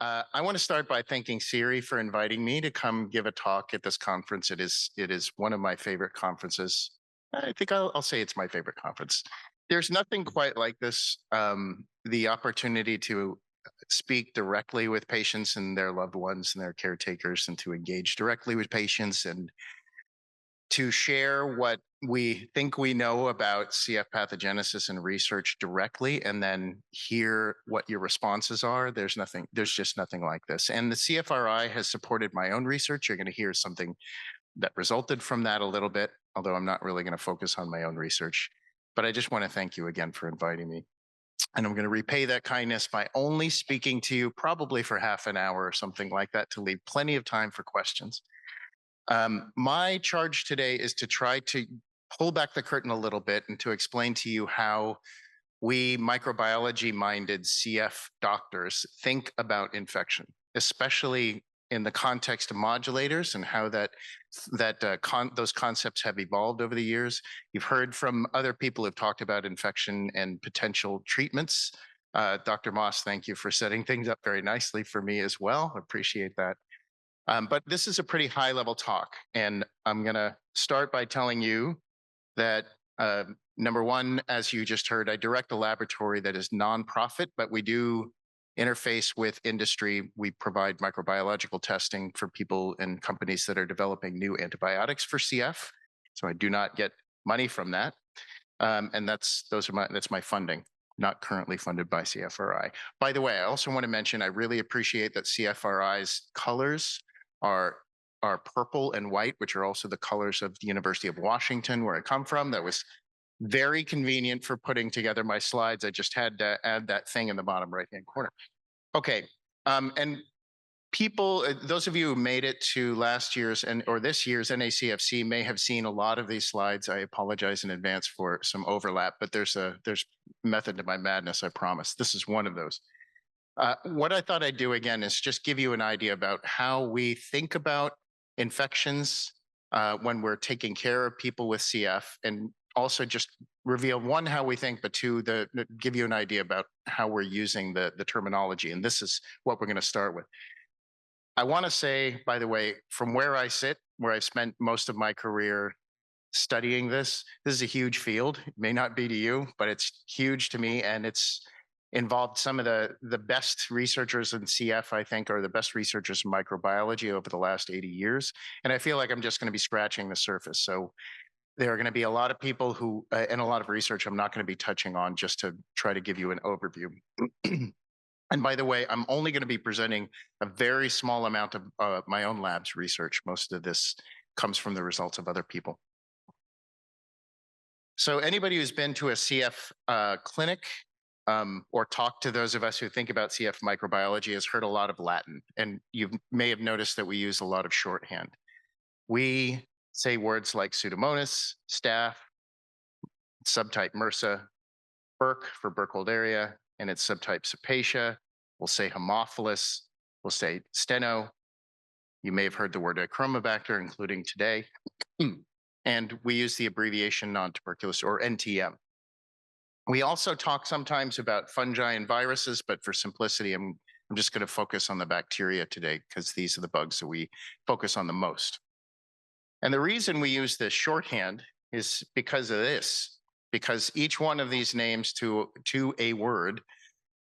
I want to start by thanking Siri for inviting me to come give a talk at this conference. It is one of my favorite conferences. I think I'll say it's my favorite conference. There's nothing quite like this. The opportunity to speak directly with patients and their loved ones and their caretakers, and to engage directly with patients and to share what we think we know about CF pathogenesis and research directly, and then hear what your responses are. There's just nothing like this. And the CFRI has supported my own research. You're going to hear something that resulted from that a little bit, although I'm not really going to focus on my own research. But I just want to thank you again for inviting me. And I'm going to repay that kindness by only speaking to you probably for half an hour or something like that, to leave plenty of time for questions. My charge today is to try to pull back the curtain a little bit and to explain to you how we microbiology minded CF doctors think about infection, especially in the context of modulators, and how those concepts have evolved over the years. You've heard from other people who've talked about infection and potential treatments. Dr. Moss, thank you for setting things up very nicely for me as well. Appreciate that. But this is a pretty high level talk, and I'm going to start by telling you that number one, as you just heard, I direct a laboratory that is nonprofit, but we do interface with industry. We provide microbiological testing for people and companies that are developing new antibiotics for CF. So I do not get money from that, and that's my funding. Not currently funded by CFRI. By the way, I also want to mention I really appreciate that CFRI's colors are purple and white, which are also the colors of the University of Washington, where I come from. That was very convenient for putting together my slides. I just had to add that thing in the bottom right-hand corner. Okay, and people, those of you who made it to last year's or this year's NACFC may have seen a lot of these slides. I apologize in advance for some overlap, but there's method to my madness, I promise. This is one of those. What I thought I'd do again is just give you an idea about how we think about infections when we're taking care of people with CF, and also just reveal one, how we think, but two, give you an idea about how we're using the terminology. And this is what we're going to start with. I want to say, by the way, from where I sit, where I've spent most of my career studying this is a huge field. It may not be to you, but it's huge to me, and it's involved some of the best researchers in CF, I think, are the best researchers in microbiology over the last 80 years. And I feel like I'm just going to be scratching the surface. So there are going to be a lot of people who, and a lot of research I'm not going to be touching on, just to try to give you an overview. And by the way, I'm only going to be presenting a very small amount of my own lab's research. Most of this comes from the results of other people. So anybody who's been to a CF clinic, or talk to those of us who think about CF microbiology, has heard a lot of Latin, and you may have noticed that we use a lot of shorthand. We say words like Pseudomonas, staph, subtype MRSA, Burke for Burkholderia, and its subtype Cepacia. We'll say Haemophilus, we'll say Steno. You may have heard the word Achromobacter, including today. And we use the abbreviation non-tuberculous, or NTM. We also talk sometimes about fungi and viruses, but for simplicity, I'm just going to focus on the bacteria today, because these are the bugs that we focus on the most. And the reason we use this shorthand is because of this, because each one of these names to a word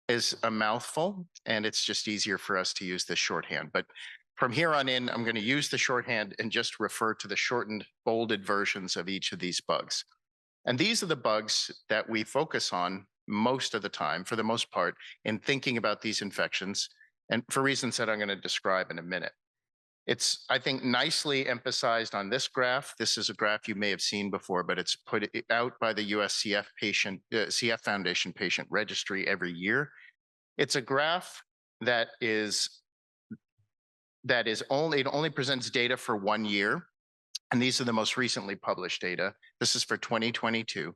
is a mouthful, and it's just easier for us to use this shorthand. But from here on in, I'm going to use the shorthand and just refer to the shortened, bolded versions of each of these bugs. And these are the bugs that we focus on most of the time, for the most part, in thinking about these infections, and for reasons that I'm going to describe in a minute. It's, I think, nicely emphasized on this graph. This is a graph you may have seen before, but it's put out by the US CF Foundation Patient Registry every year. It's a graph that only presents data for 1 year. And these are the most recently published data. This is for 2022.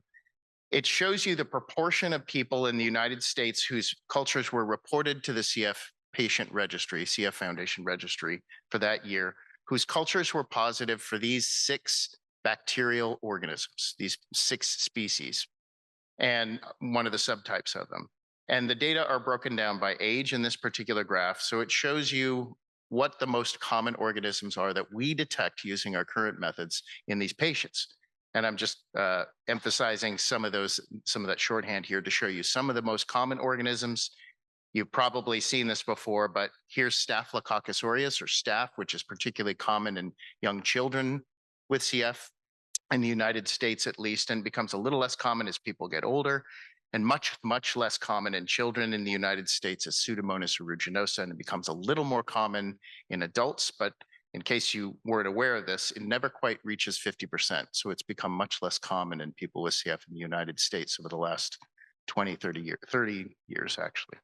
It shows you the proportion of people in the United States whose cultures were reported to the CF Patient Registry, CF Foundation Registry, for that year, whose cultures were positive for these 6 bacterial organisms, these 6 species, and one of the subtypes of them. And the data are broken down by age in this particular graph. So it shows you what the most common organisms are that we detect using our current methods in these patients. And I'm just emphasizing some of that shorthand here to show you some of the most common organisms. You've probably seen this before, but here's Staphylococcus aureus, or staph, which is particularly common in young children with CF in the United States, at least, and becomes a little less common as people get older, and much less common in children in the United States as Pseudomonas aeruginosa, and it becomes a little more common in adults. But in case you weren't aware of this, it never quite reaches 50%. So it's become much less common in people with CF in the United States over the last 20, 30 years, actually.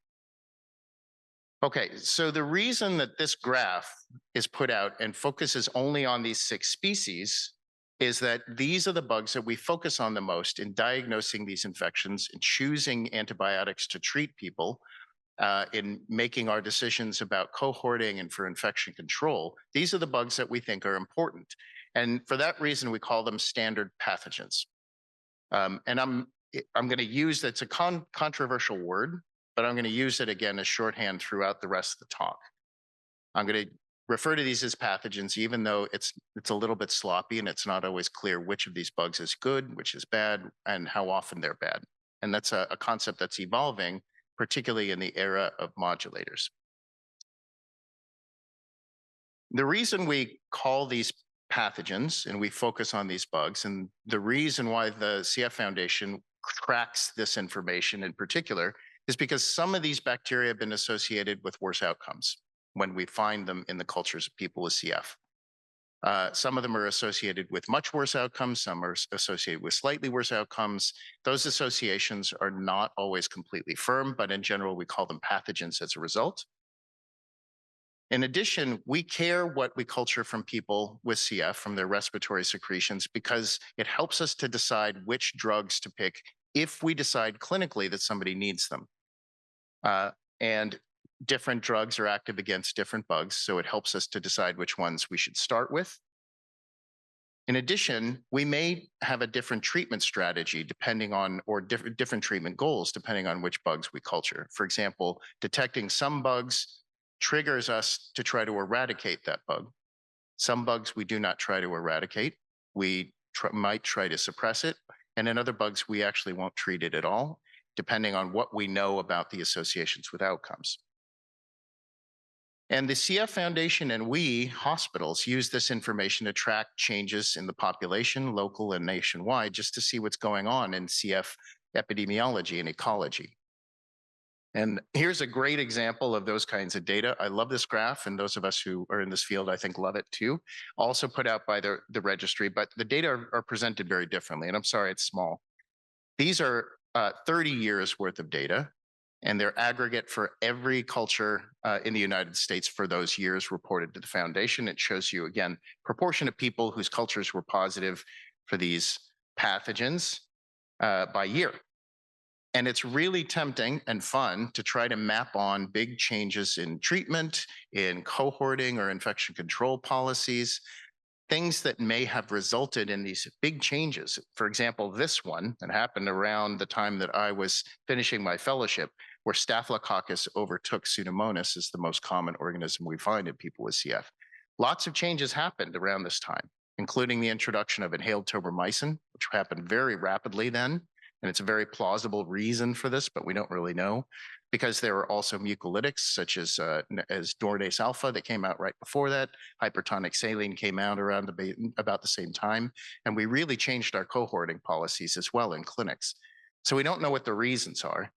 Okay, so the reason that this graph is put out and focuses only on these 6 species is that these are the bugs that we focus on the most in diagnosing these infections and choosing antibiotics to treat people, in making our decisions about cohorting and for infection control. These are the bugs that we think are important. And for that reason, we call them standard pathogens. And I'm going to use, it's a controversial word, but I'm going to use it again as shorthand throughout the rest of the talk. I'm going to refer to these as pathogens, even though it's a little bit sloppy and it's not always clear which of these bugs is good, which is bad, and how often they're bad. And that's a concept that's evolving, particularly in the era of modulators. The reason we call these pathogens and we focus on these bugs, and the reason why the CF Foundation tracks this information in particular, is because some of these bacteria have been associated with worse outcomes when we find them in the cultures of people with CF. Some of them are associated with much worse outcomes. Some are associated with slightly worse outcomes. Those associations are not always completely firm, but in general, we call them pathogens as a result. In addition, we care what we culture from people with CF, from their respiratory secretions, because it helps us to decide which drugs to pick if we decide clinically that somebody needs them. And different drugs are active against different bugs, so it helps us to decide which ones we should start with. In addition, we may have a different treatment strategy depending on, or different treatment goals depending on which bugs we culture. For example, detecting some bugs triggers us to try to eradicate that bug. Some bugs we do not try to eradicate. We might try to suppress it. And in other bugs, we actually won't treat it at all, depending on what we know about the associations with outcomes. And the CF Foundation and we, hospitals, use this information to track changes in the population, local and nationwide, just to see what's going on in CF epidemiology and ecology. And here's a great example of those kinds of data. I love this graph, and those of us who are in this field, I think, love it too. Also put out by the registry, but the data are presented very differently. And I'm sorry, it's small. These are 30 years worth of data, and they're aggregate for every culture in the United States for those years reported to the foundation. It shows you, again, proportion of people whose cultures were positive for these pathogens by year. And it's really tempting and fun to try to map on big changes in treatment, in cohorting or infection control policies, things that may have resulted in these big changes. For example, this one that happened around the time that I was finishing my fellowship, where Staphylococcus overtook Pseudomonas as the most common organism we find in people with CF. Lots of changes happened around this time, including the introduction of inhaled tobramycin, which happened very rapidly then. And it's a very plausible reason for this, but we don't really know, because there were also mucolytics such as Dornase alpha that came out right before that. Hypertonic saline came out around about the same time. And we really changed our cohorting policies as well in clinics. So we don't know what the reasons are.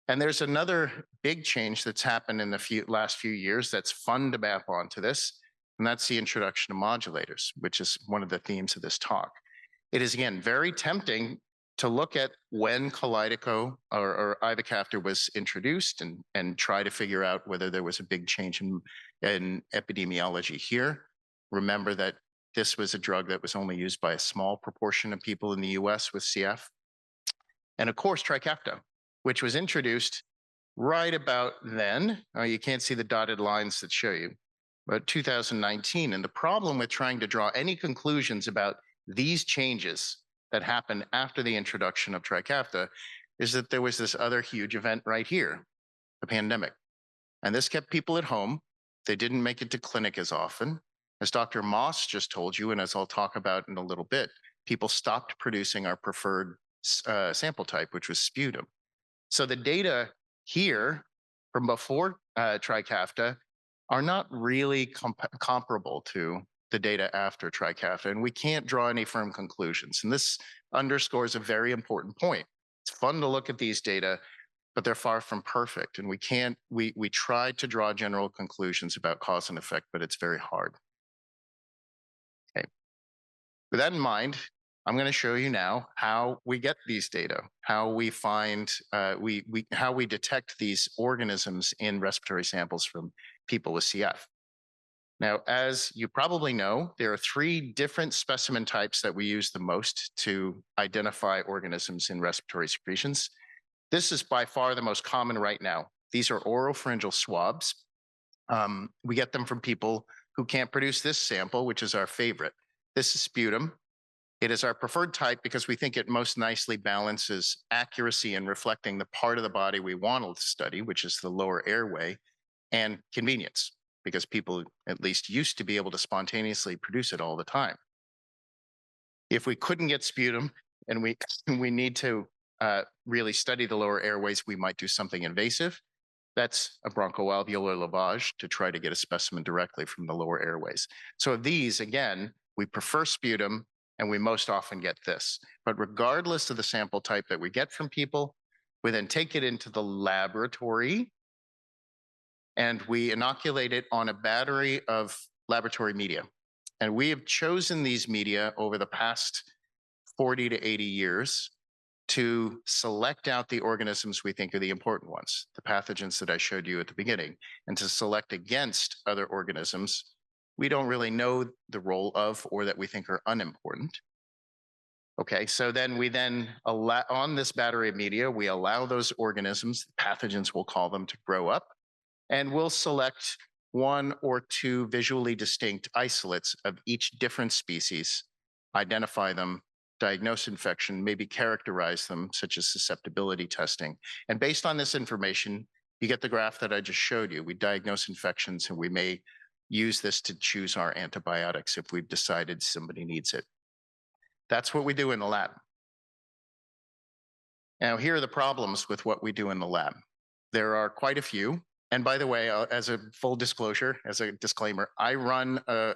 And there's another big change that's happened in the last few years that's fun to map onto this, and that's the introduction of modulators, which is one of the themes of this talk. It is, again, very tempting to look at when Kalydeco or ivacaftor was introduced and try to figure out whether there was a big change in epidemiology here. Remember that this was a drug that was only used by a small proportion of people in the US with CF. And of course, Trikafta, which was introduced right about then. You can't see the dotted lines that show you, but 2019. And the problem with trying to draw any conclusions about these changes that happened after the introduction of Trikafta is that there was this other huge event right here, the pandemic. And this kept people at home. They didn't make it to clinic as often. As Dr. Moss just told you, and as I'll talk about in a little bit, people stopped producing our preferred sample type, which was sputum. So the data here from before Trikafta are not really comparable to the data after Trikafta, and we can't draw any firm conclusions. And this underscores a very important point. It's fun to look at these data, but they're far from perfect. And we tried to draw general conclusions about cause and effect, but it's very hard. Okay. With that in mind, I'm going to show you now how we get these data, how we find, how we detect these organisms in respiratory samples from people with CF. Now, as you probably know, there are 3 different specimen types that we use the most to identify organisms in respiratory secretions. This is by far the most common right now. These are oropharyngeal swabs. We get them from people who can't produce this sample, which is our favorite. This is sputum. It is our preferred type because we think it most nicely balances accuracy in reflecting the part of the body we want to study, which is the lower airway, and convenience, because people at least used to be able to spontaneously produce it all the time. If we couldn't get sputum and we need to really study the lower airways, we might do something invasive. That's a bronchoalveolar lavage to try to get a specimen directly from the lower airways. So of these, again, we prefer sputum, and we most often get this. But regardless of the sample type that we get from people, we then take it into the laboratory and we inoculate it on a battery of laboratory media. And we have chosen these media over the past 40 to 80 years to select out the organisms we think are the important ones, the pathogens that I showed you at the beginning, and to select against other organisms we don't really know the role of or that we think are unimportant. Okay, so then we allow, on this battery of media, we allow those organisms, pathogens we'll call them, to grow up, and we'll select 1 or 2 visually distinct isolates of each different species, identify them, diagnose infection, maybe characterize them, such as susceptibility testing. And based on this information, you get the graph that I just showed you. We diagnose infections, and we may use this to choose our antibiotics if we've decided somebody needs it. That's what we do in the lab. Now, here are the problems with what we do in the lab. There are quite a few. And by the way, as a full disclosure, as a disclaimer, I run a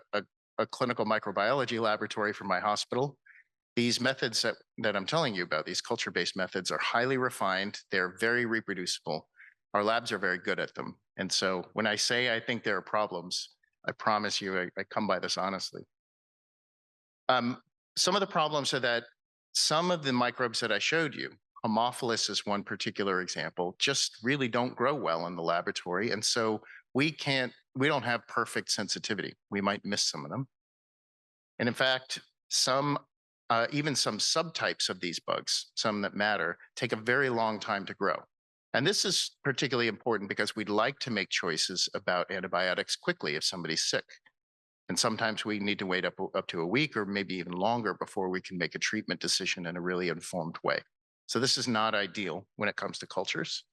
clinical microbiology laboratory for my hospital. These methods that I'm telling you about, these culture-based methods, are highly refined. They're very reproducible. Our labs are very good at them. And so when I say I think there are problems, I promise you I come by this honestly. Some of the problems are that some of the microbes that I showed you, Haemophilus is one particular example, just really don't grow well in the laboratory. And so we don't have perfect sensitivity. We might miss some of them. And in fact, even some subtypes of these bugs, some that matter, take a very long time to grow. And this is particularly important because we'd like to make choices about antibiotics quickly if somebody's sick. And sometimes we need to wait up to a week or maybe even longer before we can make a treatment decision in a really informed way. So this is not ideal when it comes to cultures.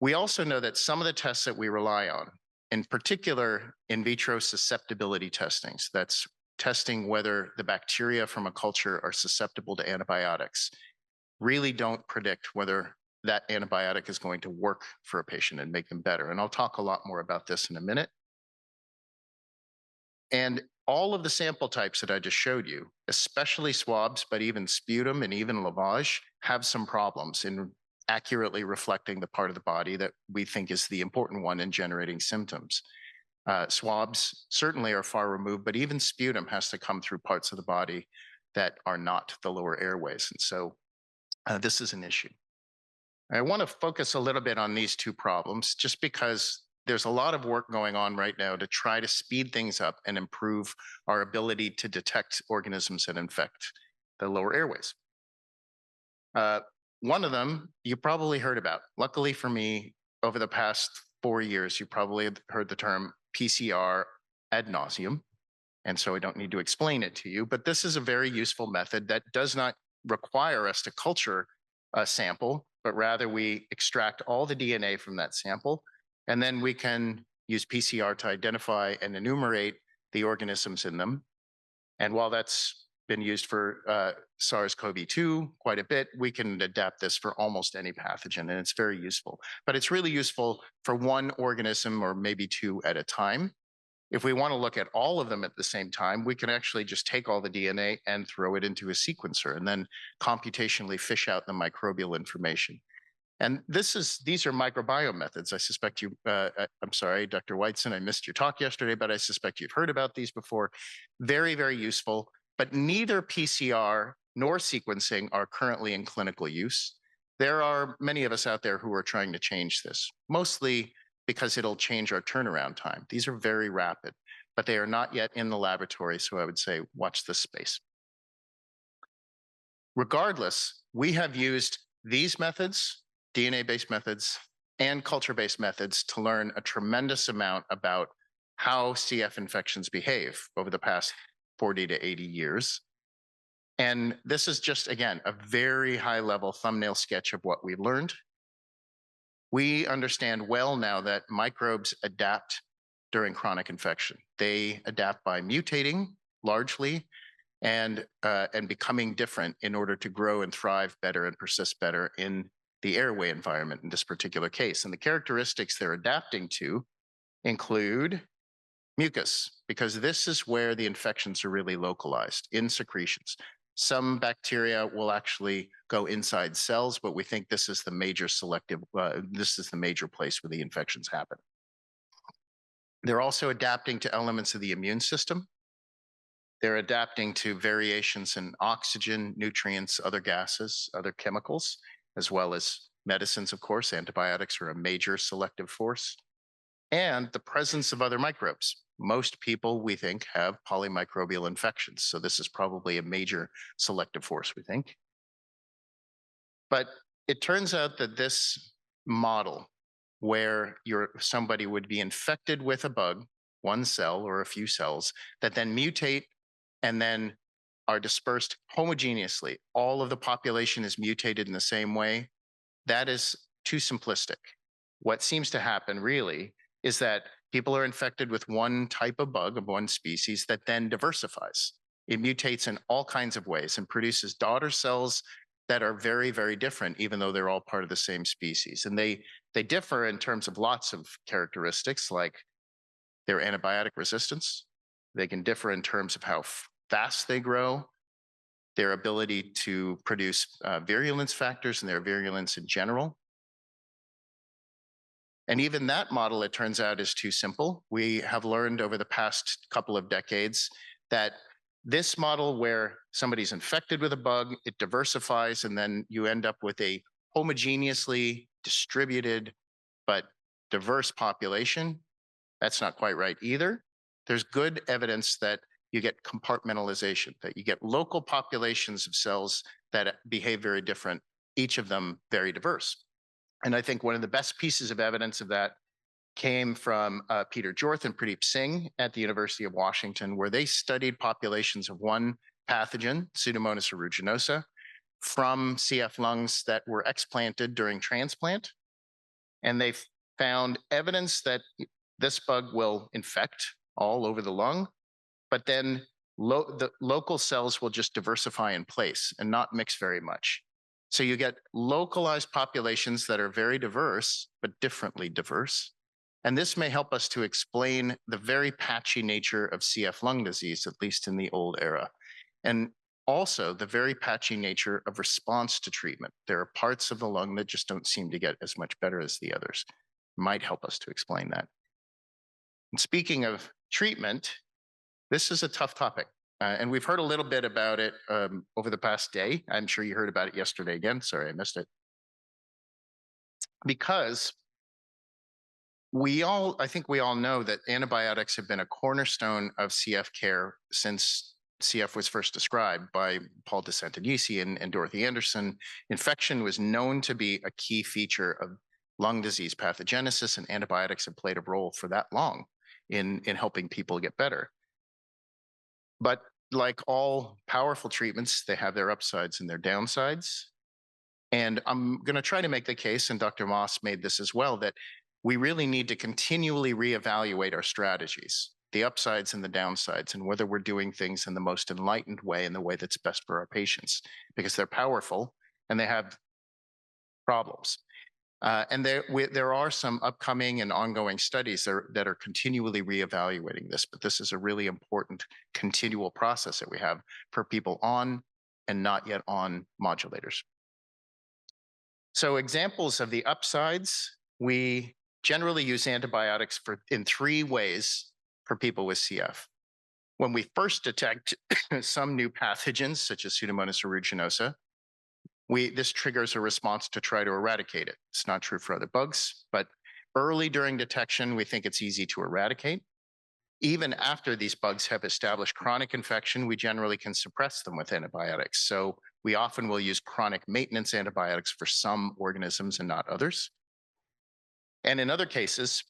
We also know that some of the tests that we rely on, in particular in vitro susceptibility testings, that's testing whether the bacteria from a culture are susceptible to antibiotics, really don't predict whether that antibiotic is going to work for a patient and make them better. And I'll talk a lot more about this in a minute. And all of the sample types that I just showed you, especially swabs, but even sputum and even lavage, have some problems in accurately reflecting the part of the body that we think is the important one in generating symptoms. Swabs certainly are far removed, but even sputum has to come through parts of the body that are not the lower airways. And so this is an issue. I want to focus a little bit on these 2 problems just because there's a lot of work going on right now to try to speed things up and improve our ability to detect organisms that infect the lower airways. One of them you probably heard about. Luckily for me, over the past 4 years, you probably have heard the term PCR ad nauseum. And so I don't need to explain it to you, but this is a very useful method that does not require us to culture a sample, but rather we extract all the DNA from that sample, and then we can use PCR to identify and enumerate the organisms in them. And while that's been used for SARS-CoV-2 quite a bit, we can adapt this for almost any pathogen, and it's very useful. But it's really useful for one organism or maybe two at a time. If we want to look at all of them at the same time, we can actually just take all the DNA and throw it into a sequencer and then computationally fish out the microbial information. And these are microbiome methods. I suspect I'm sorry, Dr. Whiteson, I missed your talk yesterday, but I suspect you've heard about these before. Very, very useful, but neither PCR nor sequencing are currently in clinical use. There are many of us out there who are trying to change this, mostly because it'll change our turnaround time. These are very rapid, but they are not yet in the laboratory. So I would say watch this space. Regardless, we have used these methods, DNA-based methods, and culture-based methods to learn a tremendous amount about how CF infections behave over the past 40 to 80 years. And this is just, again, a very high-level thumbnail sketch of what we've learned. We understand well now that microbes adapt during chronic infection. They adapt by mutating largely and becoming different in order to grow and thrive better and persist better in the airway environment in this particular case. And the characteristics they're adapting to include mucus, because this is where the infections are really localized in secretions. Some bacteria will actually go inside cells, but we think this is the major place where the infections happen. They're also adapting to elements of the immune system. They're adapting to variations in oxygen, nutrients, other gases, other chemicals, as well as medicines, of course. Antibiotics are a major selective force. And the presence of other microbes. Most people, we think, have polymicrobial infections. So this is probably a major selective force, we think. But it turns out that this model, where somebody would be infected with a bug, one cell or a few cells, that then mutate and then are dispersed homogeneously, all of the population is mutated in the same way, that is too simplistic. What seems to happen really is that people are infected with one type of bug of one species that then diversifies. It mutates in all kinds of ways and produces daughter cells that are very, very different, even though they're all part of the same species. And they differ in terms of lots of characteristics, like their antibiotic resistance. They can differ in terms of how fast they grow, their ability to produce virulence factors and their virulence in general. And even that model, it turns out, is too simple. We have learned over the past couple of decades that this model where somebody's infected with a bug, it diversifies, and then you end up with a homogeneously distributed but diverse population, that's not quite right either. There's good evidence that you get compartmentalization, that you get local populations of cells that behave very different, each of them very diverse. And I think one of the best pieces of evidence of that came from Peter Jorth and Pradeep Singh at the University of Washington, where they studied populations of one pathogen, Pseudomonas aeruginosa, from CF lungs that were explanted during transplant. And they found evidence that this bug will infect all over the lung, but then the local cells will just diversify in place and not mix very much. So you get localized populations that are very diverse, but differently diverse. And this may help us to explain the very patchy nature of CF lung disease, at least in the old era. And also the very patchy nature of response to treatment. There are parts of the lung that just don't seem to get as much better as the others. Might help us to explain that. And speaking of treatment, this is a tough topic. And we've heard a little bit about it over the past day. I'm sure you heard about it yesterday again. Sorry, I missed it. Because I think we all know that antibiotics have been a cornerstone of CF care since CF was first described by Paul de Sant'Agnisi and Dorothy Anderson. Infection was known to be a key feature of lung disease pathogenesis, and antibiotics have played a role for that long in helping people get better. But like all powerful treatments, they have their upsides and their downsides. And I'm going to try to make the case, and Dr. Moss made this as well, that we really need to continually reevaluate our strategies, the upsides and the downsides, and whether we're doing things in the most enlightened way, in the way that's best for our patients, because they're powerful and they have problems. And there are some upcoming and ongoing studies that are continually reevaluating this, but this is a really important continual process that we have for people on and not yet on modulators. So examples of the upsides, we generally use antibiotics in 3 ways for people with CF. When we first detect some new pathogens, such as Pseudomonas aeruginosa, this triggers a response to try to eradicate it. It's not true for other bugs, but early during detection, we think it's easy to eradicate. Even after these bugs have established chronic infection, we generally can suppress them with antibiotics. So we often will use chronic maintenance antibiotics for some organisms and not others. And in other cases,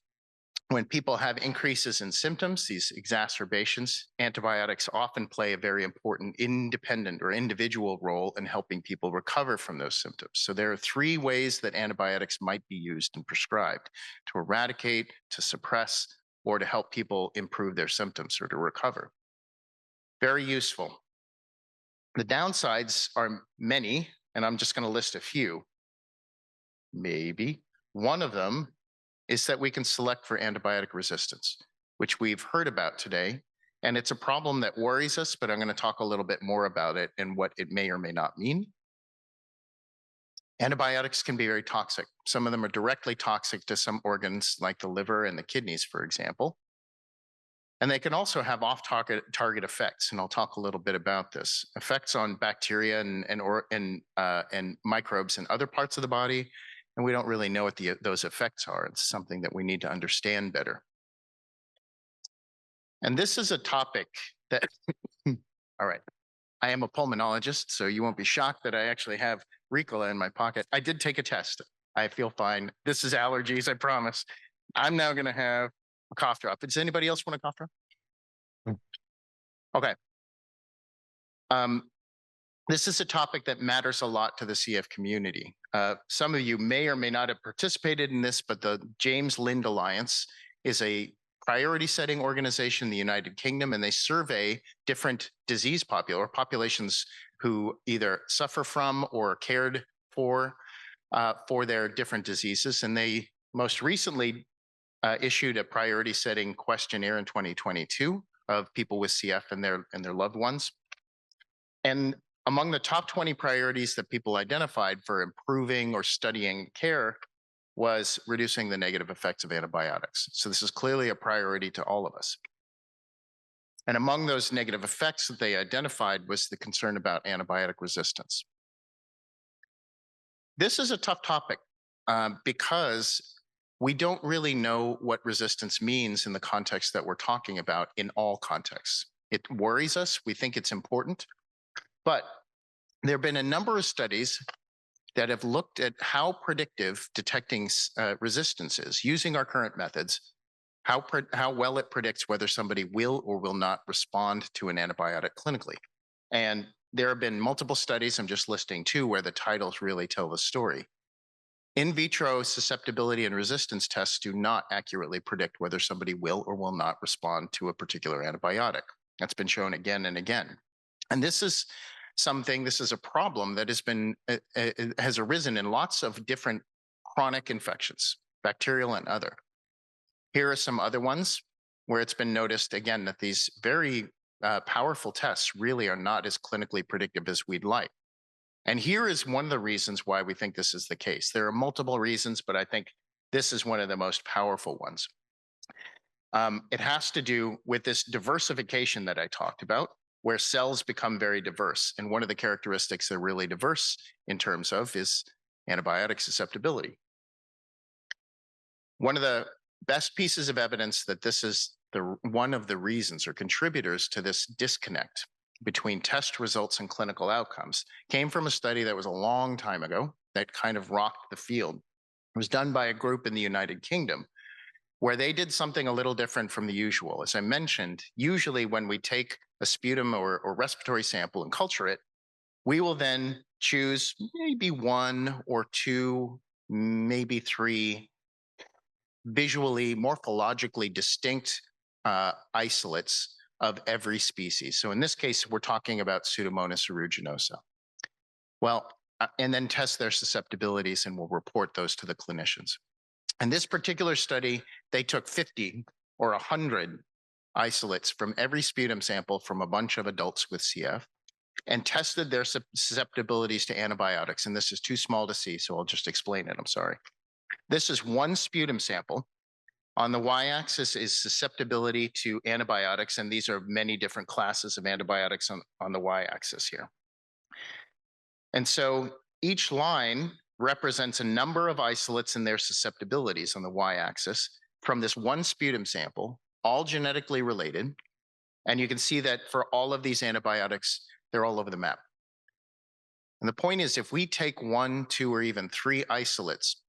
when people have increases in symptoms, these exacerbations, antibiotics often play a very important independent or individual role in helping people recover from those symptoms. So there are 3 ways that antibiotics might be used and prescribed: to eradicate, to suppress, or to help people improve their symptoms or to recover. Very useful. The downsides are many, and I'm just going to list a few. Maybe one of them is that we can select for antibiotic resistance, which we've heard about today. And it's a problem that worries us, but I'm going to talk a little bit more about it and what it may or may not mean. Antibiotics can be very toxic. Some of them are directly toxic to some organs like the liver and the kidneys, for example. And they can also have off-target effects, and I'll talk a little bit about this. Effects on bacteria and microbes in other parts of the body, and we don't really know what those effects are. It's something that we need to understand better. And this is a topic that, all right, I am a pulmonologist, so you won't be shocked that I actually have Ricola in my pocket. I did take a test. I feel fine. This is allergies, I promise. I'm now going to have a cough drop. Does anybody else want a cough drop? Okay. This is a topic that matters a lot to the CF community. Some of you may or may not have participated in this, but the James Lind Alliance is a priority setting organization in the United Kingdom, and they survey different disease populations who either suffer from or are cared for their different diseases. And they most recently issued a priority setting questionnaire in 2022 of people with CF and their loved ones. And among the top 20 priorities that people identified for improving or studying care was reducing the negative effects of antibiotics. So this is clearly a priority to all of us. And among those negative effects that they identified was the concern about antibiotic resistance. This is a tough topic because we don't really know what resistance means in the context that we're talking about in all contexts. It worries us. We think it's important. But there have been a number of studies that have looked at how predictive detecting resistance is using our current methods, how well it predicts whether somebody will or will not respond to an antibiotic clinically. And there have been multiple studies, I'm just listing 2, where the titles really tell the story. In vitro susceptibility and resistance tests do not accurately predict whether somebody will or will not respond to a particular antibiotic. That's been shown again and again. And this is a problem that has arisen in lots of different chronic infections, bacterial and other. Here are some other ones where it's been noticed again that these very powerful tests really are not as clinically predictive as we'd like. And here is one of the reasons why we think this is the case. There are multiple reasons, but I think this is one of the most powerful ones. It has to do with this diversification that I talked about, where cells become very diverse. And one of the characteristics they're really diverse in terms of is antibiotic susceptibility. One of the best pieces of evidence that this is one of the reasons or contributors to this disconnect between test results and clinical outcomes came from a study that was a long time ago that kind of rocked the field. It was done by a group in the United Kingdom where they did something a little different from the usual. As I mentioned, usually when we take a sputum or respiratory sample and culture it, we will then choose maybe one or two, maybe three visually, morphologically distinct isolates of every species. So in this case, we're talking about Pseudomonas aeruginosa. Well, and then test their susceptibilities, and we'll report those to the clinicians. In this particular study, they took 50 or 100 isolates from every sputum sample from a bunch of adults with CF and tested their susceptibilities to antibiotics. And this is too small to see, so I'll just explain it. I'm sorry. This is one sputum sample. On the y-axis is susceptibility to antibiotics, and these are many different classes of antibiotics on the y-axis here. And so each line represents a number of isolates and their susceptibilities on the y-axis from this one sputum sample, all genetically related. And you can see that for all of these antibiotics, they're all over the map. And the point is, if we take 1, 2, or even 3 isolates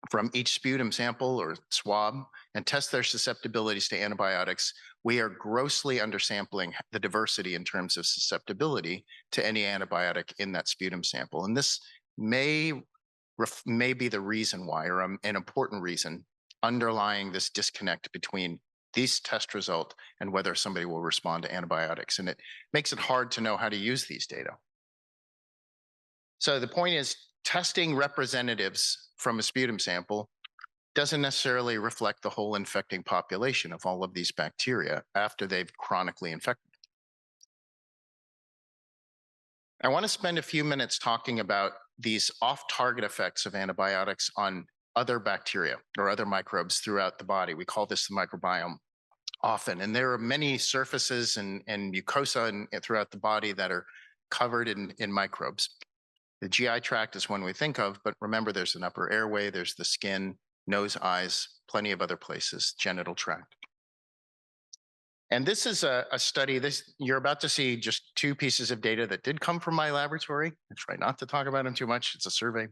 from each sputum sample or swab and test their susceptibilities to antibiotics, we are grossly undersampling the diversity in terms of susceptibility to any antibiotic in that sputum sample. And this may be the reason why, or an important reason underlying this disconnect between these test result and whether somebody will respond to antibiotics. And it makes it hard to know how to use these data. So the point is, testing representatives from a sputum sample doesn't necessarily reflect the whole infecting population of all of these bacteria after they've chronically infected. I want to spend a few minutes talking about these off-target effects of antibiotics on other bacteria or other microbes throughout the body. We call this the microbiome often, and there are many surfaces and mucosa throughout the body that are covered in microbes. The GI tract is one we think of, but remember there's an upper airway, there's the skin, nose, eyes, plenty of other places, genital tract. And this is a study, you're about to see just 2 pieces of data that did come from my laboratory. I try not to talk about them too much, it's a survey.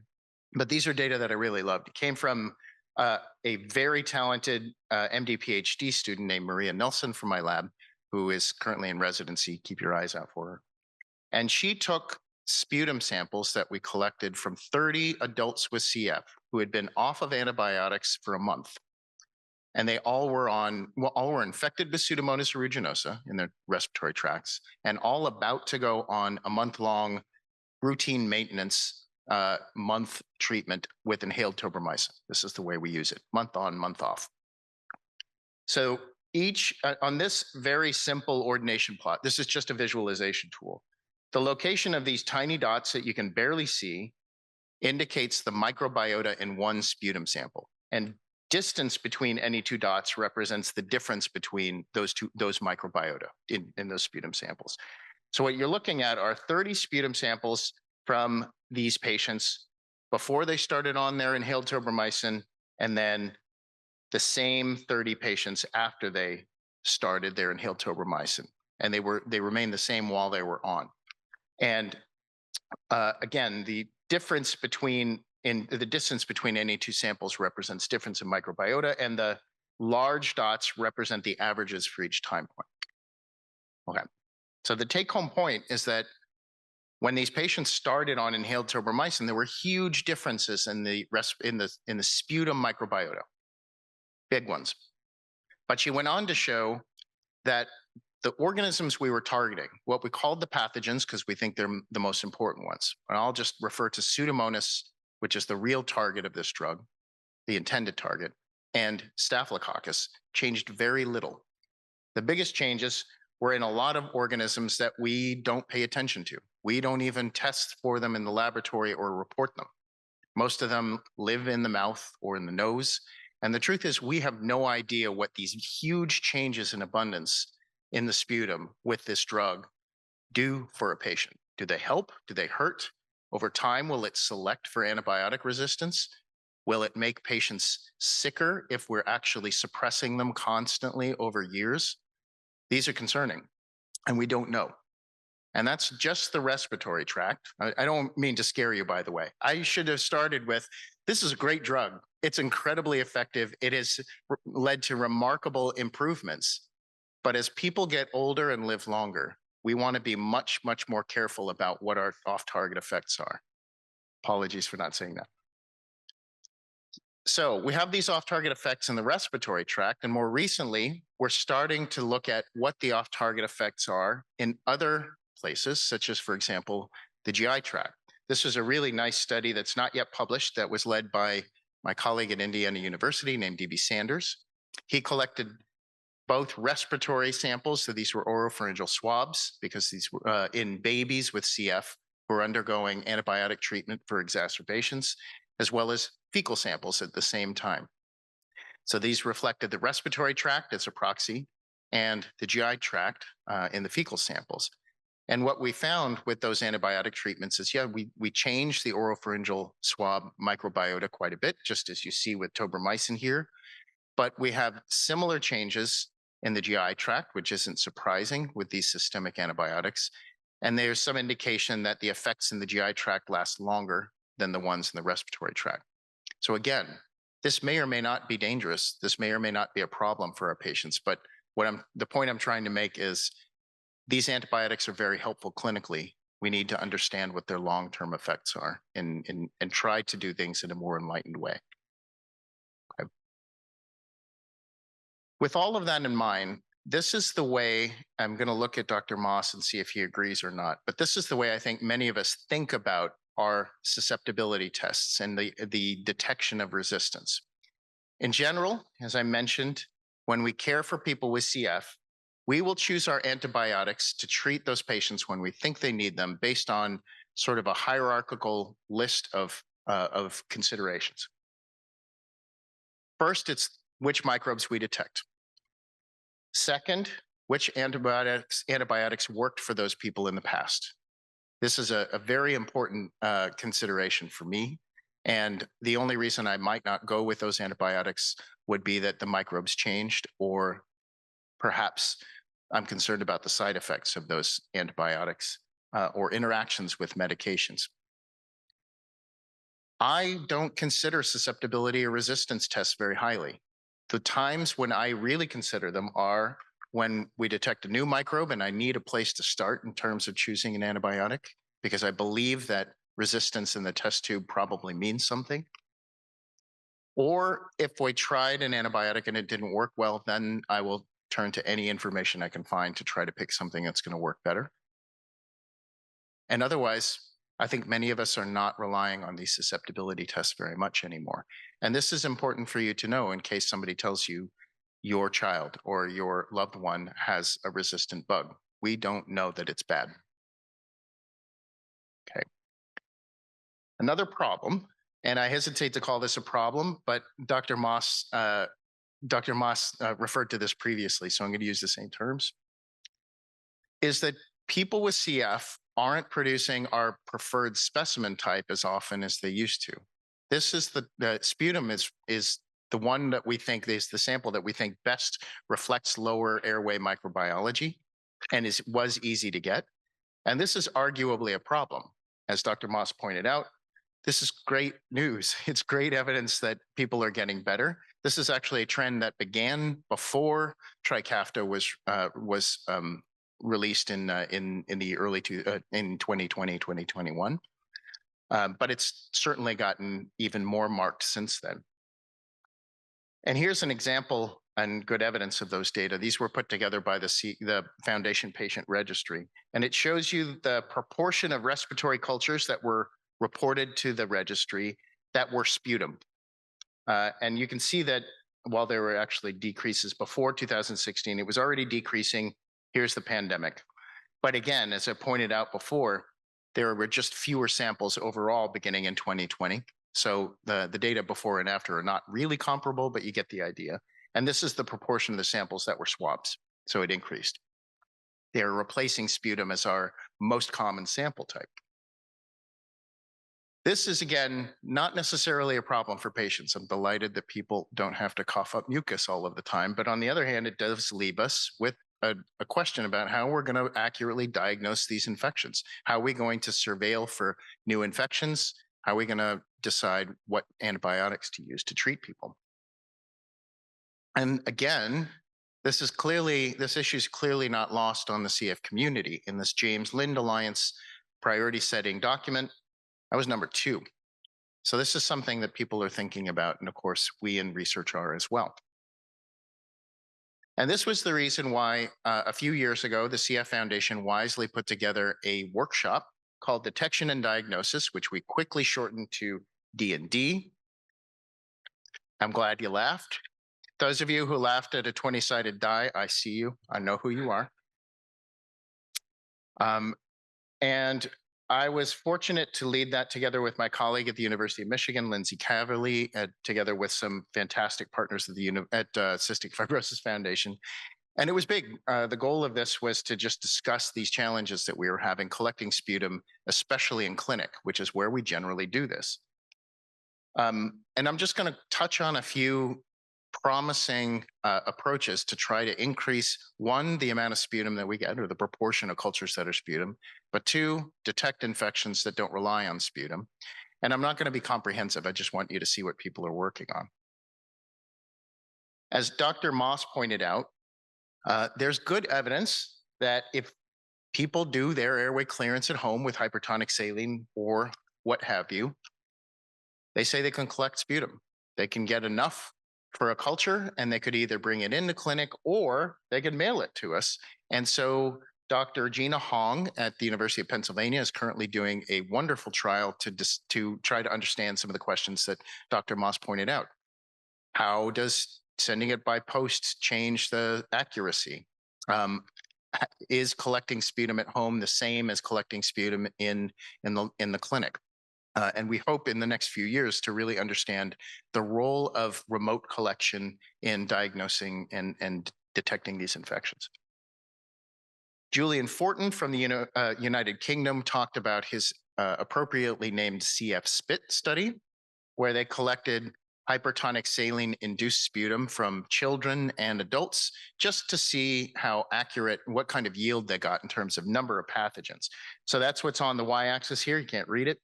But these are data that I really loved. It came from a very talented MD PhD student named Maria Nelson from my lab, who is currently in residency. Keep your eyes out for her. And she took sputum samples that we collected from 30 adults with CF who had been off of antibiotics for a month. And they all were infected with Pseudomonas aeruginosa in their respiratory tracts, and all about to go on a month-long routine maintenance month treatment with inhaled tobramycin. This is the way we use it, month on, month off. So each, on this very simple ordination plot, this is just a visualization tool. The location of these tiny dots that you can barely see indicates the microbiota in one sputum sample. And distance between any 2 dots represents the difference between those microbiota in those sputum samples. So what you're looking at are 30 sputum samples from these patients before they started on their inhaled tobramycin, and then the same 30 patients after they started their inhaled tobramycin. And they remained the same while they were on. And again, the distance between any 2 samples represents difference in microbiota, and the large dots represent the averages for each time point. Okay, so the take-home point is that when these patients started on inhaled tobramycin, there were huge differences in the sputum microbiota, big ones. But she went on to show that the organisms we were targeting, what we called the pathogens, because we think they're the most important ones, and I'll just refer to Pseudomonas, which is the real target of this drug, the intended target, and Staphylococcus, changed very little. The biggest changes were in a lot of organisms that we don't pay attention to. We don't even test for them in the laboratory or report them. Most of them live in the mouth or in the nose. And the truth is, we have no idea what these huge changes in abundance in the sputum with this drug do for a patient. Do they help? Do they hurt? Over time, will it select for antibiotic resistance? Will it make patients sicker if we're actually suppressing them constantly over years? These are concerning, and we don't know. And that's just the respiratory tract. I don't mean to scare you, by the way. I should have started with, this is a great drug. It's incredibly effective. It has led to remarkable improvements. But as people get older and live longer, we want to be much, much more careful about what our off-target effects are. Apologies for not saying that. So we have these off-target effects in the respiratory tract, and more recently, we're starting to look at what the off-target effects are in other places, such as, for example, the GI tract. This was a really nice study that's not yet published that was led by my colleague at Indiana University named D.B. Sanders. He collected both respiratory samples, so these were oropharyngeal swabs, because these were in babies with CF who are undergoing antibiotic treatment for exacerbations, as well as fecal samples at the same time. So these reflected the respiratory tract as a proxy and the GI tract in the fecal samples. And what we found with those antibiotic treatments is, we changed the oropharyngeal swab microbiota quite a bit, just as you see with tobramycin here. But we have similar changes in the GI tract, which isn't surprising with these systemic antibiotics. And there's some indication that the effects in the GI tract last longer than the ones in the respiratory tract. So again, this may or may not be dangerous. This may or may not be a problem for our patients. But the point I'm trying to make is these antibiotics are very helpful clinically. We need to understand what their long-term effects are and try to do things in a more enlightened way. Okay. With all of that in mind, this is the way I'm going to look at Dr. Moss and see if he agrees or not. But this is the way I think many of us think about our susceptibility tests and the detection of resistance. In general, as I mentioned, when we care for people with CF, we will choose our antibiotics to treat those patients when we think they need them based on sort of a hierarchical list of considerations. First, it's which microbes we detect. Second, which antibiotics worked for those people in the past. This is a very important consideration for me. And the only reason I might not go with those antibiotics would be that the microbes changed, or perhaps I'm concerned about the side effects of those antibiotics or interactions with medications. I don't consider susceptibility or resistance tests very highly. The times when I really consider them are when we detect a new microbe and I need a place to start in terms of choosing an antibiotic, because I believe that resistance in the test tube probably means something. Or if we tried an antibiotic and it didn't work well, then I will turn to any information I can find to try to pick something that's going to work better. And otherwise, I think many of us are not relying on these susceptibility tests very much anymore. And this is important for you to know in case somebody tells you your child or your loved one has a resistant bug. We don't know that it's bad. Okay. Another problem, and I hesitate to call this a problem, but Dr. Moss referred to this previously, so I'm going to use the same terms, is that people with CF aren't producing our preferred specimen type as often as they used to. This is the sputum is the one that we think is the sample that we think best reflects lower airway microbiology and was easy to get. And this is arguably a problem. As Dr. Moss pointed out, this is great news. It's great evidence that people are getting better. This is actually a trend that began before Trikafta was released in the early in 2020, 2021. But it's certainly gotten even more marked since then. And here's an example and good evidence of those data. These were put together by the Foundation Patient Registry. And it shows you the proportion of respiratory cultures that were reported to the registry that were sputum. And you can see that while there were actually decreases before 2016, it was already decreasing. Here's the pandemic. But again, as I pointed out before, there were just fewer samples overall beginning in 2020. So the data before and after are not really comparable, but you get the idea. And this is the proportion of the samples that were swabs. So it increased. They're replacing sputum as our most common sample type. This is, again, not necessarily a problem for patients. I'm delighted that people don't have to cough up mucus all of the time. But on the other hand, it does leave us with a question about how we're going to accurately diagnose these infections. How are we going to surveil for new infections? How are we going to decide what antibiotics to use to treat people? And again, This issue is clearly not lost on the CF community. In this James Lind Alliance priority setting document, I was number 2. So this is something that people are thinking about, and of course, we in research are as well. And this was the reason why a few years ago, the CF Foundation wisely put together a workshop called Detection and Diagnosis, which we quickly shortened to D&D. I'm glad you laughed. Those of you who laughed at a 20-sided die, I see you. I know who you are. And I was fortunate to lead that together with my colleague at the University of Michigan, Lindsay Caverly, together with some fantastic partners at Cystic Fibrosis Foundation. And it was big. The goal of this was to just discuss these challenges that we were having collecting sputum, especially in clinic, which is where we generally do this. And I'm just going to touch on a few promising approaches to try to increase, 1, the amount of sputum that we get, or the proportion of cultures that are sputum, but 2, detect infections that don't rely on sputum. And I'm not going to be comprehensive. I just want you to see what people are working on. As Dr. Moss pointed out, there's good evidence that if people do their airway clearance at home with hypertonic saline or what have you, they say they can collect sputum. They can get enough for a culture, and they could either bring it into clinic or they could mail it to us. And so Dr. Gina Hong at the University of Pennsylvania is currently doing a wonderful trial to try to understand some of the questions that Dr. Moss pointed out. How does sending it by post change the accuracy? Is collecting sputum at home the same as collecting sputum in the clinic? And we hope in the next few years to really understand the role of remote collection in diagnosing and detecting these infections. Julian Fortin from the United Kingdom talked about his appropriately named CF SPIT study, where they collected hypertonic saline-induced sputum from children and adults just to see how accurate, what kind of yield they got in terms of number of pathogens. So that's what's on the y-axis here. You can't read it.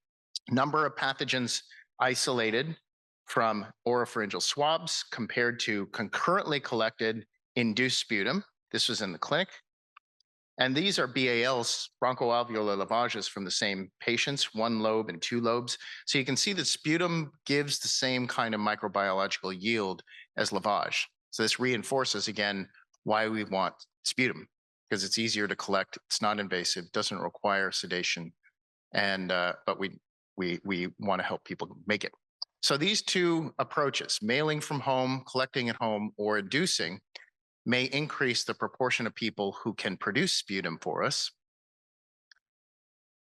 Number of pathogens isolated from oropharyngeal swabs compared to concurrently collected induced sputum. This was in the clinic. And these are BALs, bronchoalveolar lavages from the same patients, 1 lobe and 2 lobes. So you can see that sputum gives the same kind of microbiological yield as lavage. So this reinforces, again, why we want sputum, because it's easier to collect, it's not invasive, doesn't require sedation, and but we want to help people make it. So these 2 approaches, mailing from home, collecting at home, or inducing, may increase the proportion of people who can produce sputum for us.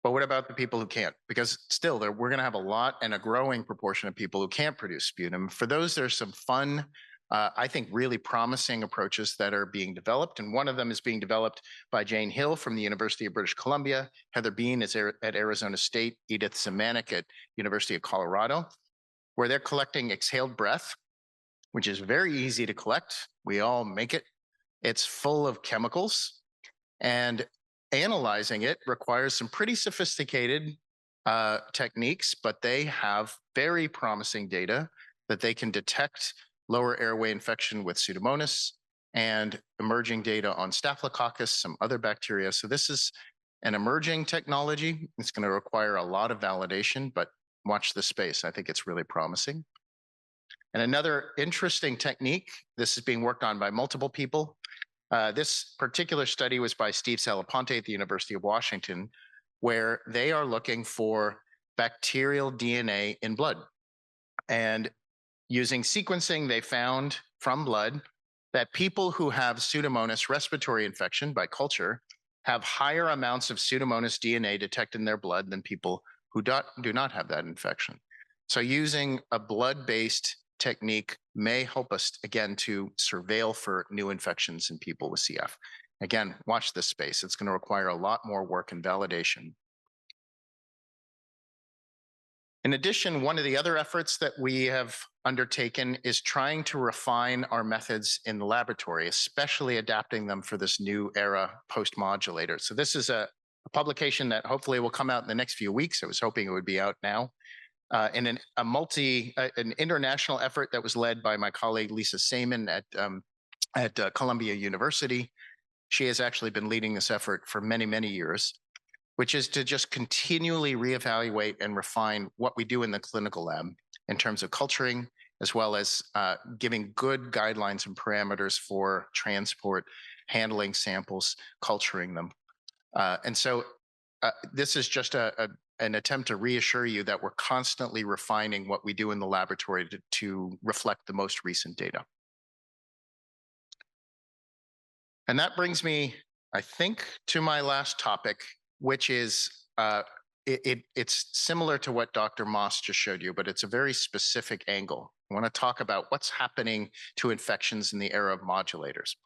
But what about the people who can't? Because still, we're going to have a lot and a growing proportion of people who can't produce sputum. For those, there's some fun, I think really promising approaches that are being developed. And one of them is being developed by Jane Hill from the University of British Columbia, Heather Bean is at Arizona State, Edith Zemanek at University of Colorado, where they're collecting exhaled breath, which is very easy to collect. We all make it. It's full of chemicals, and analyzing it requires some pretty sophisticated techniques, but they have very promising data that they can detect lower airway infection with Pseudomonas and emerging data on Staphylococcus, some other bacteria. So this is an emerging technology. It's going to require a lot of validation, but watch this space. I think it's really promising. And another interesting technique, this is being worked on by multiple people. This particular study was by Steve Salaponte at the University of Washington, where they are looking for bacterial DNA in blood. And using sequencing, they found from blood that people who have Pseudomonas respiratory infection by culture have higher amounts of Pseudomonas DNA detected in their blood than people who do not have that infection. So using a blood-based technique may help us, again, to surveil for new infections in people with CF. Again, watch this space. It's going to require a lot more work and validation. In addition, one of the other efforts that we have undertaken is trying to refine our methods in the laboratory, especially adapting them for this new era post-modulator. So this is a publication that hopefully will come out in the next few weeks. I was hoping it would be out now. In an international effort that was led by my colleague Lisa Saman at at Columbia University. She has actually been leading this effort for many, many years, which is to just continually reevaluate and refine what we do in the clinical lab in terms of culturing, as well as giving good guidelines and parameters for transport, handling samples, culturing them. And so this is just an attempt to reassure you that we're constantly refining what we do in the laboratory to reflect the most recent data. And that brings me, I think, to my last topic, which is it's similar to what Dr. Moss just showed you, but it's a very specific angle. I want to talk about what's happening to infections in the era of modulators.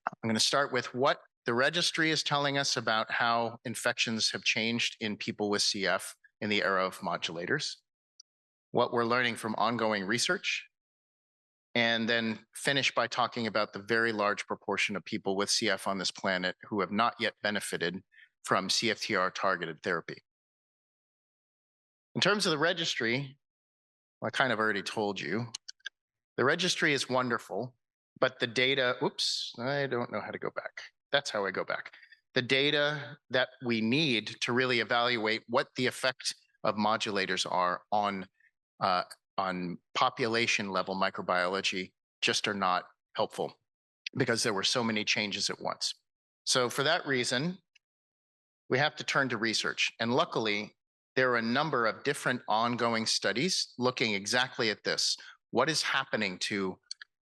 I'm going to start with what the registry is telling us about how infections have changed in people with CF in the era of modulators, what we're learning from ongoing research, and then finish by talking about the very large proportion of people with CF on this planet who have not yet benefited from CFTR targeted therapy. In terms of the registry, I kind of already told you, the registry is wonderful, but the data, oops, I don't know how to go back. That's how I go back. The data that we need to really evaluate what the effect of modulators are on population level microbiology just are not helpful because there were so many changes at once. So for that reason, we have to turn to research. And luckily, there are a number of different ongoing studies looking exactly at this. What is happening to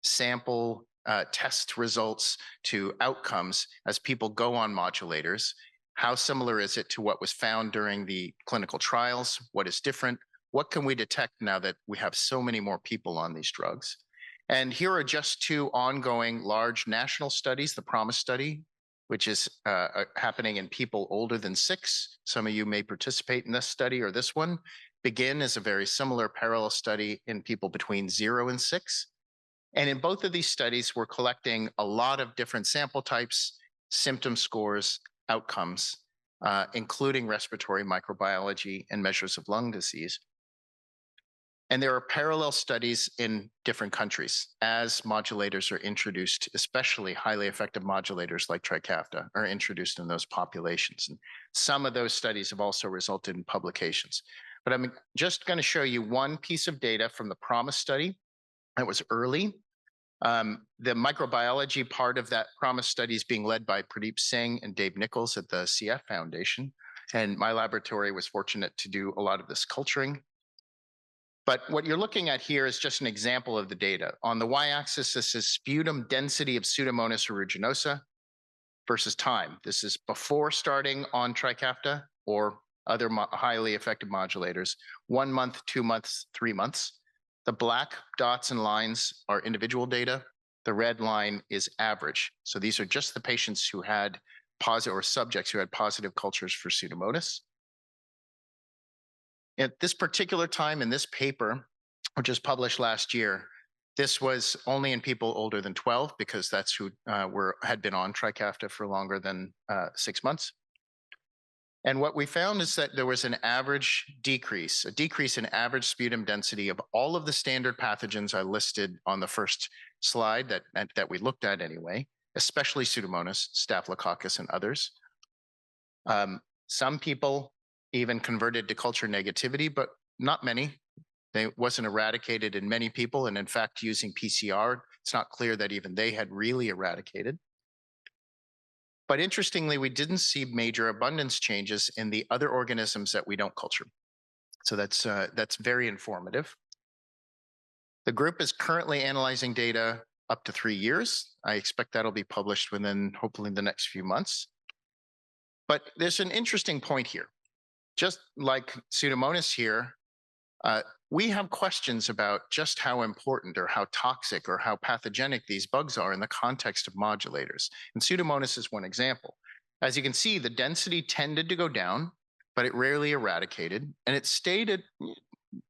sample test results, to outcomes as people go on modulators? How similar is it to what was found during the clinical trials? What is different? What can we detect now that we have so many more people on these drugs? And here are just two ongoing large national studies, the PROMISE study, which is happening in people older than 6. Some of you may participate in this study or this one. BEGIN is a very similar parallel study in people between 0 and 6. And in both of these studies, we're collecting a lot of different sample types, symptom scores, outcomes, including respiratory microbiology and measures of lung disease. And there are parallel studies in different countries as modulators are introduced, especially highly effective modulators like Trikafta are introduced in those populations. And some of those studies have also resulted in publications. But I'm just going to show you one piece of data from the PROMISE study that was early. The microbiology part of that PROMISE study is being led by Pradeep Singh and Dave Nichols at the CF Foundation. And my laboratory was fortunate to do a lot of this culturing. But what you're looking at here is just an example of the data. On the y-axis, this is sputum density of Pseudomonas aeruginosa versus time. This is before starting on Trikafta or other highly effective modulators, 1 month, 2 months, 3 months. The black dots and lines are individual data. The red line is average. So these are just the patients who had positive, or subjects who had positive cultures for Pseudomonas. At this particular time in this paper, which was published last year, this was only in people older than 12 because that's who had been on Trikafta for longer than 6 months. And what we found is that there was an average decrease, a decrease in average sputum density of all of the standard pathogens I listed on the first slide that we looked at anyway, especially Pseudomonas, Staphylococcus, and others. Some people even converted to culture negativity, but not many. It wasn't eradicated in many people. And in fact, using PCR, it's not clear that even they had really eradicated. But interestingly, we didn't see major abundance changes in the other organisms that we don't culture. So that's very informative. The group is currently analyzing data up to 3 years. I expect that'll be published within hopefully the next few months. But there's an interesting point here. Just like Pseudomonas here, we have questions about just how important or how toxic or how pathogenic these bugs are in the context of modulators. And Pseudomonas is one example. As you can see, the density tended to go down, but it rarely eradicated, and it stayed at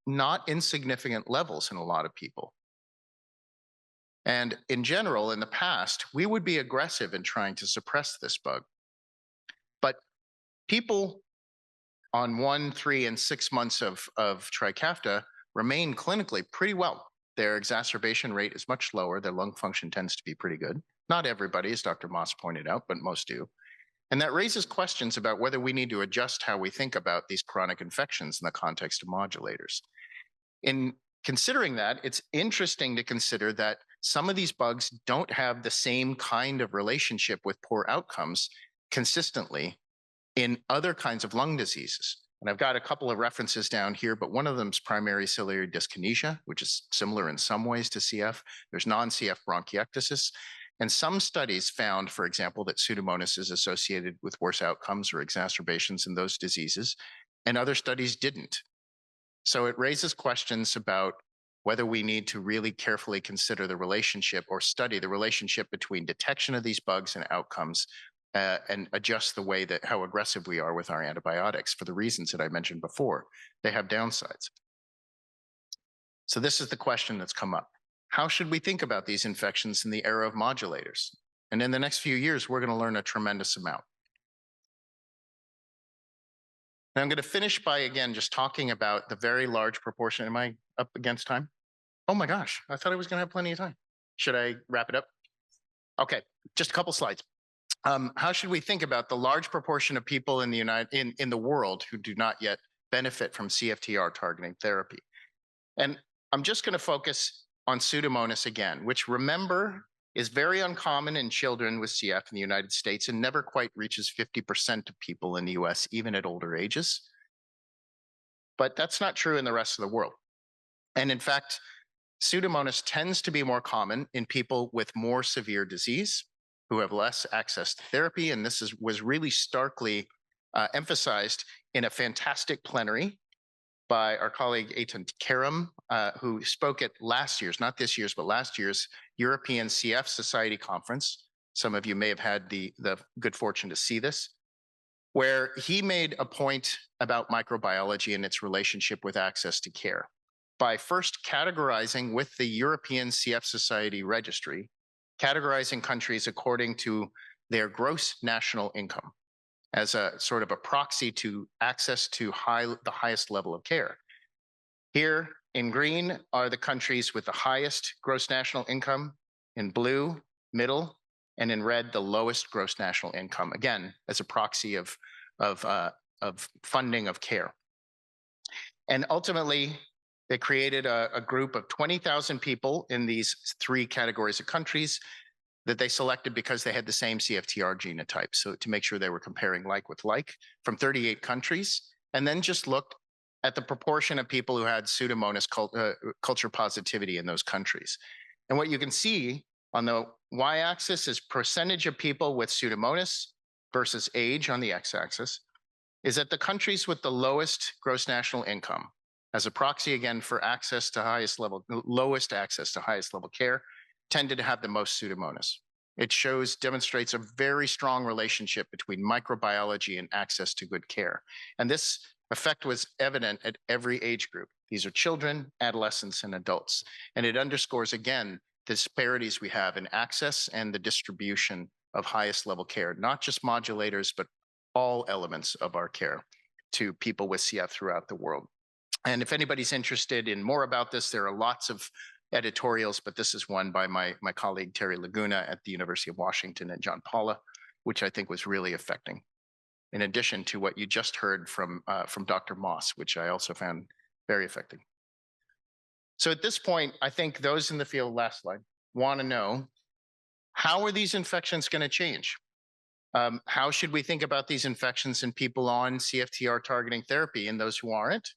not insignificant levels in a lot of people. And in general, in the past, we would be aggressive in trying to suppress this bug. But people on 1, 3, and 6 months of Trikafta remain clinically pretty well. their exacerbation rate is much lower. Their lung function tends to be pretty good. Not everybody, as Dr. Moss pointed out, but most do. And that raises questions about whether we need to adjust how we think about these chronic infections in the context of modulators. In considering that, it's interesting to consider that some of these bugs don't have the same kind of relationship with poor outcomes consistently in other kinds of lung diseases. And I've got a couple of references down here, but one of them is primary ciliary dyskinesia, which is similar in some ways to CF. There's non-CF bronchiectasis. And some studies found, for example, that Pseudomonas is associated with worse outcomes or exacerbations in those diseases, and other studies didn't. So it raises questions about whether we need to really carefully consider the relationship or study the relationship between detection of these bugs and outcomes, and adjust the way that how aggressive we are with our antibiotics for the reasons that I mentioned before. They have downsides. So this is the question that's come up. How should we think about these infections in the era of modulators? And in the next few years, we're going to learn a tremendous amount. And I'm going to finish by, again, just talking about the very large proportion. Am I up against time? Oh my gosh, I thought I was going to have plenty of time. Should I wrap it up? Okay, just a couple slides. How should we think about the large proportion of people in the world who do not yet benefit from CFTR targeting therapy? And I'm just going to focus on Pseudomonas again, which, remember, is very uncommon in children with CF in the United States and never quite reaches 50% of people in the US, even at older ages. But that's not true in the rest of the world. And in fact, Pseudomonas tends to be more common in people with more severe disease who have less access to therapy. And this was really starkly emphasized in a fantastic plenary by our colleague Eitan Karam, who spoke at last year's, not this year's, but last year's European CF Society conference. Some of you may have had the good fortune to see this, where he made a point about microbiology and its relationship with access to care by first categorizing with the European CF Society registry, categorizing countries according to their gross national income as a sort of a proxy to access to the highest level of care. Here in green are the countries with the highest gross national income, in blue, middle, and in red, the lowest gross national income, again, as a proxy of funding of care. And ultimately, they created a group of 20,000 people in these three categories of countries that they selected because they had the same CFTR genotype. So to make sure they were comparing like with like from 38 countries, and then just looked at the proportion of people who had Pseudomonas culture positivity in those countries. And what you can see on the y-axis is percentage of people with Pseudomonas versus age on the x-axis, is that the countries with the lowest gross national income, as a proxy again for access to lowest access to highest level care, tended to have the most Pseudomonas. It demonstrates a very strong relationship between microbiology and access to good care. And this effect was evident at every age group. These are children, adolescents, and adults. And it underscores, again, the disparities we have in access and the distribution of highest level care, not just modulators, but all elements of our care to people with CF throughout the world. And if anybody's interested in more about this, there are lots of editorials, but this is one by my colleague Terry Laguna at the University of Washington and John Paula, which I think was really affecting, in addition to what you just heard from Dr. Moss, which I also found very affecting. So at this point, I think those in the field, last slide, want to know, how are these infections going to change? How should we think about these infections in people on CFTR targeting therapy and those who aren't?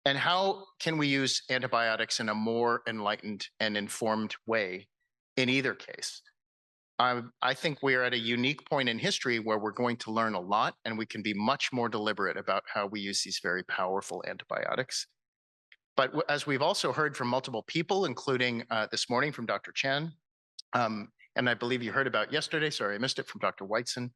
And how can we use antibiotics in a more enlightened and informed way in either case? I think we are at a unique point in history where we're going to learn a lot, and we can be much more deliberate about how we use these very powerful antibiotics. But as we've also heard from multiple people, including this morning from Dr. Chen, and I believe you heard about yesterday, sorry I missed it, from Dr. Weitzen,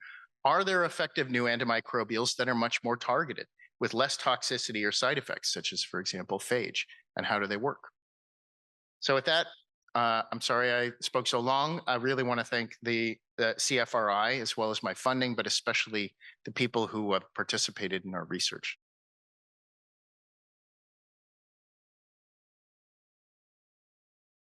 are there effective new antimicrobials that are much more targeted, with less toxicity or side effects, such as, for example, phage, and how do they work? So with that, I'm sorry I spoke so long. I really want to thank the CFRI, as well as my funding, but especially the people who have participated in our research.